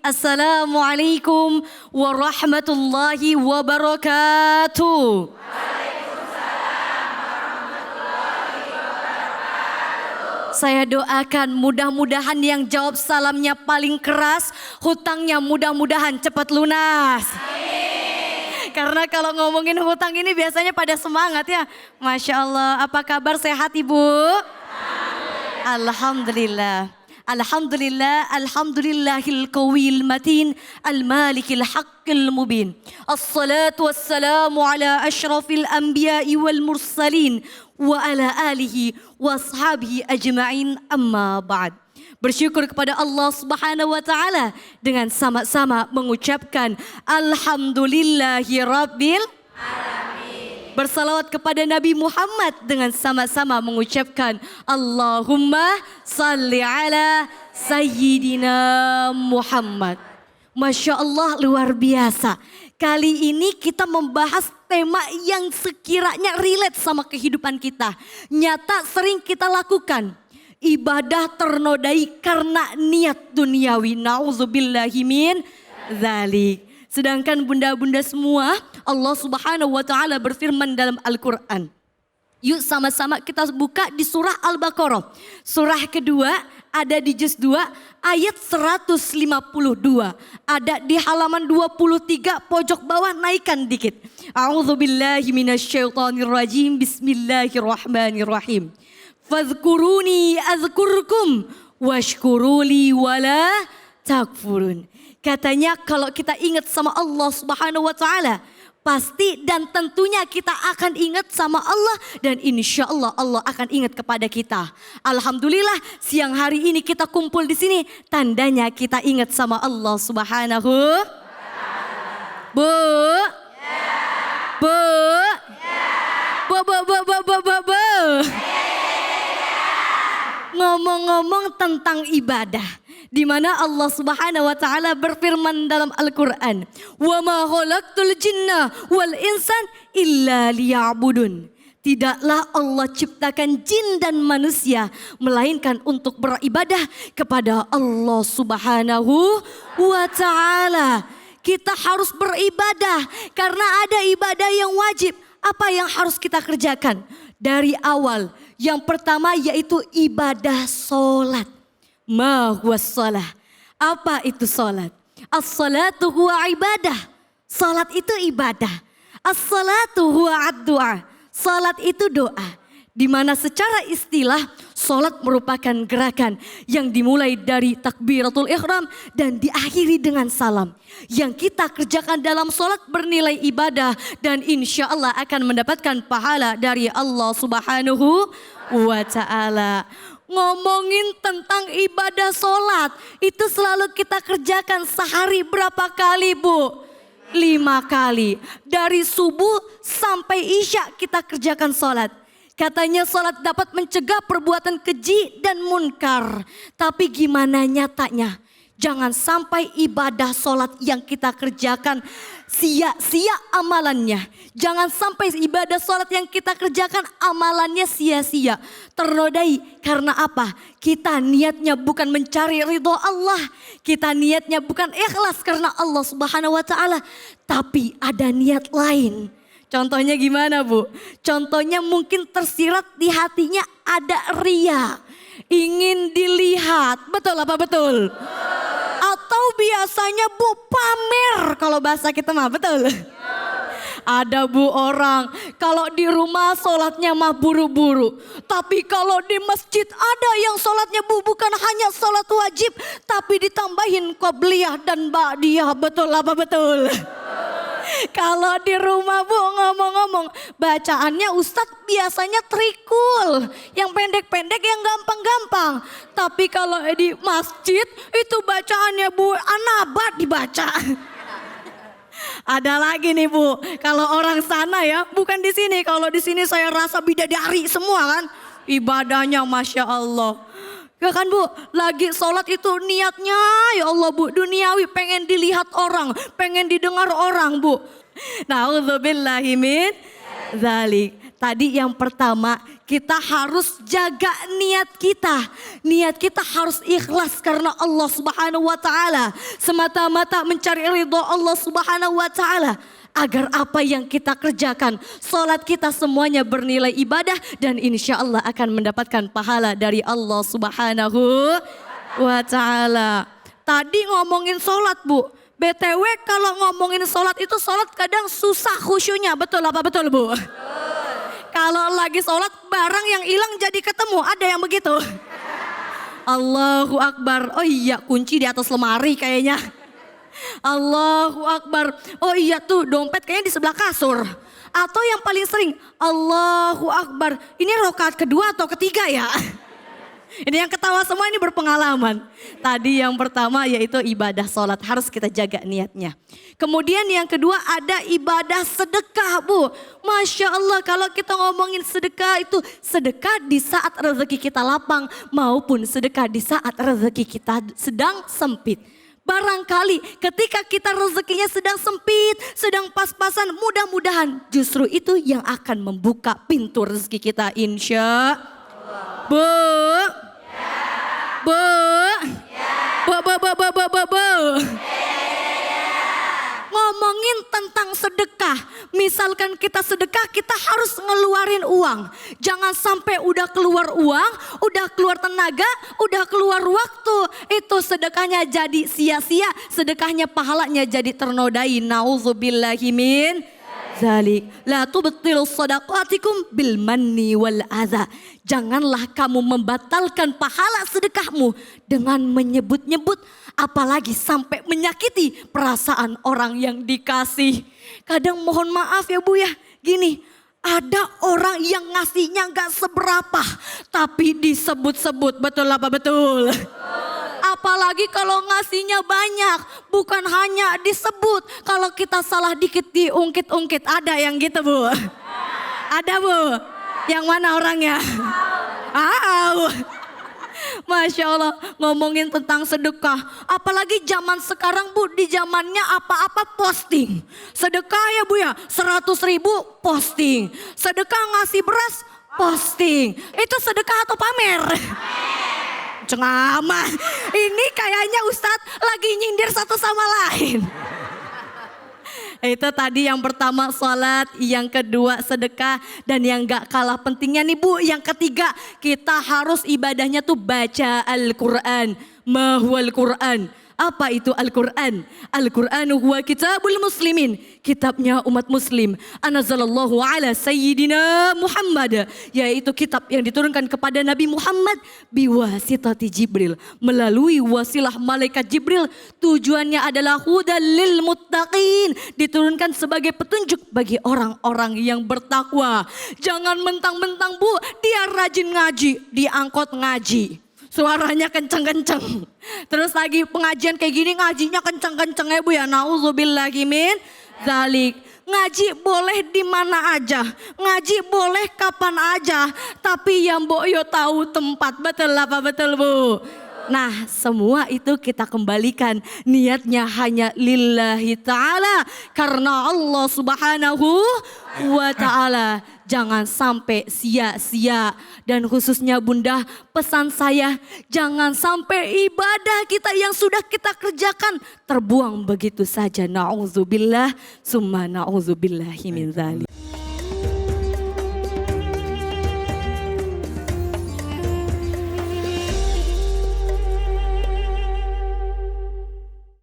Assalamualaikum warahmatullahi wabarakatuh. Saya doakan mudah-mudahan yang jawab salamnya paling keras, hutangnya mudah-mudahan cepat lunas. Karena kalau ngomongin hutang ini biasanya pada semangat ya. Masya Allah, apa kabar, sehat Ibu? Alhamdulillah. Alhamdulillah, alhamdulillahil qawil matin, al-malikil haqqil mubin. Assalatu wassalamu ala ashrafil anbiya'i wal mursalin wa ala alihi wa ashabihi ajma'in, amma ba'd. Bersyukur kepada Allah Subhanahu wa taala dengan sama-sama mengucapkan alhamdulillahi rabbil alamin. Bersalawat kepada Nabi Muhammad dengan sama-sama mengucapkan Allahumma salli ala Sayyidina Muhammad. Masya Allah, luar biasa. Kali ini kita membahas tema yang sekiranya relate sama kehidupan kita. Nyata sering kita lakukan. Ibadah ternodai karena niat duniawi. Na'udzubillahi min dzalik. Sedangkan bunda-bunda semua, Allah Subhanahu wa taala berfirman dalam Al-Qur'an. Yuk sama-sama kita buka di surah Al-Baqarah. Surah kedua ada di juz 2 ayat 152. Ada di halaman 23 pojok bawah, naikkan dikit. A'udzubillahi minasyaitonirrajim. Bismillahirrahmanirrahim. Fadhkuruni azkurkum washkuruli wala takfurun. Katanya kalau kita ingat sama Allah Subhanahu wa taala, pasti dan tentunya kita akan ingat sama Allah dan insya Allah Allah akan ingat kepada kita. Alhamdulillah siang hari ini kita kumpul di sini, tandanya kita ingat sama Allah Subhanahu. Bu, bu, bu. Ngomong-ngomong tentang ibadah, di mana Allah Subhanahu wa taala berfirman dalam Al-Qur'an, "Wa ma khalaqtul jinna wal insan illa liya'budun." Tidaklah Allah ciptakan jin dan manusia melainkan untuk beribadah kepada Allah Subhanahu wa taala. Kita harus beribadah karena ada ibadah yang wajib. Apa yang harus kita kerjakan dari awal? Yang pertama yaitu ibadah solat. Ma huwa shalah? Apa itu salat? As-salatu huwa ibadah. Salat itu ibadah. As-salatu huwa ad-du'a. Salat itu doa. Di mana secara istilah salat merupakan gerakan yang dimulai dari takbiratul ihram dan diakhiri dengan salam. Yang kita kerjakan dalam salat bernilai ibadah dan insya Allah akan mendapatkan pahala dari Allah Subhanahu wa taala. Ngomongin tentang ibadah sholat, itu selalu kita kerjakan sehari berapa kali Bu? 5 kali. Dari subuh sampai isya kita kerjakan sholat. Katanya sholat dapat mencegah perbuatan keji dan munkar. Tapi gimana nyatanya? Jangan sampai ibadah sholat yang kita kerjakan sia-sia amalannya. Jangan sampai ibadah sholat yang kita kerjakan amalannya sia-sia. Ternodai karena apa? Kita niatnya bukan mencari ridho Allah. Kita niatnya bukan ikhlas karena Allah Subhanahu wa taala. Tapi ada niat lain. Contohnya gimana Bu? Contohnya mungkin tersirat di hatinya ada ria. Ingin dilihat. Betul apa betul? Atau biasanya Bu pamer kalau bahasa kita mah, betul? Ada Bu orang kalau di rumah sholatnya mah buru-buru. Tapi kalau di masjid ada yang sholatnya Bu bukan hanya sholat wajib. Tapi ditambahin qobliyah dan ba'diyah, betul apa betul? Kalau di rumah Bu ngomong-ngomong bacaannya Ustadz biasanya trikul. Yang pendek-pendek yang gampang-gampang. Tapi kalau di masjid itu bacaannya Bu anabat dibaca. Ada lagi nih Bu, kalau orang sana ya bukan di sini. Kalau di sini saya rasa bidadari semua kan. Ibadahnya Masya Allah. Ya kan Bu, lagi sholat itu niatnya ya Allah Bu, duniawi, pengen dilihat orang, pengen didengar orang Bu. Na'udzubillahi min dzalik. Tadi yang pertama, kita harus jaga niat kita. Niat kita harus ikhlas karena Allah Subhanahu wa taala. Semata-mata mencari ridho Allah Subhanahu wa taala. Agar apa yang kita kerjakan, sholat kita semuanya bernilai ibadah dan insya Allah akan mendapatkan pahala dari Allah Subhanahu wa taala. Tadi ngomongin sholat Bu, BTW kalau ngomongin sholat itu sholat kadang susah khusyunya, betul apa betul Bu? Kalau lagi sholat barang yang hilang jadi ketemu, ada yang begitu? Allahu Akbar, oh iya kunci di atas lemari kayaknya. Allahu Akbar, oh iya tuh dompet kayaknya di sebelah kasur. Atau yang paling sering, Allahu Akbar, ini rakaat kedua atau ketiga ya? Ini yang ketawa semua ini berpengalaman. Tadi yang pertama yaitu ibadah sholat, harus kita jaga niatnya. Kemudian yang kedua ada ibadah sedekah Bu. Masya Allah kalau kita ngomongin sedekah itu sedekah di saat rezeki kita lapang maupun sedekah di saat rezeki kita sedang sempit. Barangkali ketika kita rezekinya sedang sempit, sedang pas-pasan, mudah-mudahan justru itu yang akan membuka pintu rezeki kita insya Bu. Bu. Bu. Ngomongin tentang sedekah. Misalkan kita sedekah, kita harus ngeluarin uang. Jangan sampai udah keluar uang, udah keluar tenaga, udah keluar waktu. Itu sedekahnya jadi sia-sia, sedekahnya pahalanya jadi ternodai. Nauzubillahi min zalik. La tubtilu sadaqatikum bil manni wal adza. Janganlah kamu membatalkan pahala sedekahmu dengan menyebut-nyebut, apalagi sampai menyakiti perasaan orang yang dikasih. Kadang mohon maaf ya Bu ya, gini, ada orang yang ngasihnya gak seberapa tapi disebut-sebut, betul apa betul? Apalagi kalau ngasihnya banyak, bukan hanya disebut. Kalau kita salah dikit diungkit-ungkit, ada yang gitu Bu? Ada Bu? Yang mana orangnya? Masya Allah, ngomongin tentang sedekah. Apalagi zaman sekarang Bu, di zamannya apa-apa posting. Sedekah ya Bu ya, 100.000 posting. Sedekah ngasih beras, posting. Itu sedekah atau pamer? Cengaman, ini kayaknya Ustadz lagi nyindir satu sama lain. Itu tadi yang pertama sholat, yang kedua sedekah, dan yang gak kalah pentingnya nih Bu, yang ketiga kita harus ibadahnya tuh baca Al-Quran. Mahwal Quran. Apa itu Al-Quran? Al-Quran huwa kitabul muslimin. Kitabnya umat muslim. Anazzalallahu ala sayyidina Muhammad. Yaitu kitab yang diturunkan kepada Nabi Muhammad. Biwasitati Jibril. Melalui wasilah malaikat Jibril. Tujuannya adalah hudal lil muttaqin. Diturunkan sebagai petunjuk bagi orang-orang yang bertakwa. Jangan mentang-mentang Bu, dia rajin ngaji, diangkut ngaji. Suaranya kenceng-kenceng. Terus lagi pengajian kayak gini ngajinya kenceng-kenceng ya Bu ya. Nauzubillahi min zalik. Ngaji boleh di mana aja. Ngaji boleh kapan aja. Tapi yang Mbok yo tahu tempat. Betul apa betul Bu? Nah semua itu kita kembalikan niatnya hanya lillahi ta'ala. Karena Allah Subhanahu wa ta'ala. Jangan sampai sia-sia. Dan khususnya Bunda, pesan saya jangan sampai ibadah kita yang sudah kita kerjakan terbuang begitu saja. Na'udzubillah summa na'udzubillahi min dzalik.